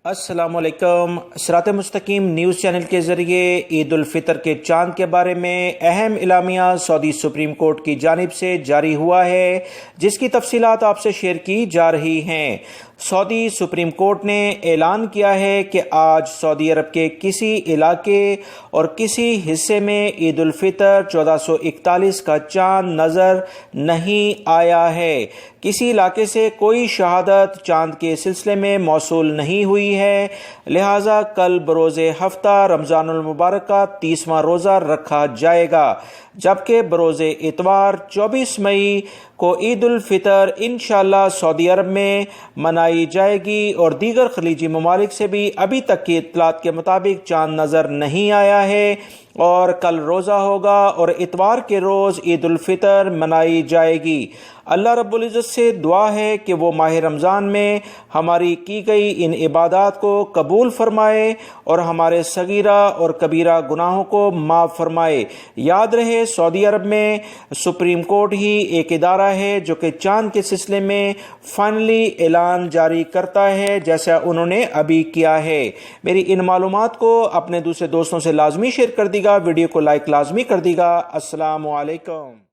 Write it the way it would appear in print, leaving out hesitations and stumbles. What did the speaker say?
السلام علیکم۔ صراط مستقیم نیوز چینل کے ذریعے عید الفطر کے چاند کے بارے میں اہم اعلامیہ سعودی سپریم کورٹ کی جانب سے جاری ہوا ہے، جس کی تفصیلات آپ سے شیئر کی جا رہی ہیں۔ سعودی سپریم کورٹ نے اعلان کیا ہے کہ آج سعودی عرب کے کسی علاقے اور کسی حصے میں عید الفطر 1441 کا چاند نظر نہیں آیا ہے۔ کسی علاقے سے کوئی شہادت چاند کے سلسلے میں موصول نہیں ہوئی ہے، لہٰذا کل بروز ہفتہ رمضان المبارک کا 30واں روزہ رکھا جائے گا، جبکہ بروز اتوار 24 مئی کو عید الفطر انشاءاللہ سعودی عرب میں منائی جائے گی، اور دیگر خلیجی ممالک سے بھی ابھی تک کی اطلاعات کے مطابق چاند نظر نہیں آیا ہے، اور کل روزہ ہوگا اور اتوار کے روز عید الفطر منائی جائے گی۔ اللہ رب العزت سے دعا ہے کہ وہ ماہ رمضان میں ہماری کی گئی ان عبادات کو قبول فرمائے اور ہمارے صغیرہ اور کبیرہ گناہوں کو معاف فرمائے۔ یاد رہے، سعودی عرب میں سپریم کورٹ ہی ایک ادارہ ہے جو کہ چاند کے سلسلے میں فائنلی اعلان جاری کرتا ہے، جیسا انہوں نے ابھی کیا ہے۔ میری ان معلومات کو اپنے دوسرے دوستوں سے لازمی شیئر کر دیجیے گا، ویڈیو کو لائک لازمی کر دیجیے گا۔ السلام علیکم۔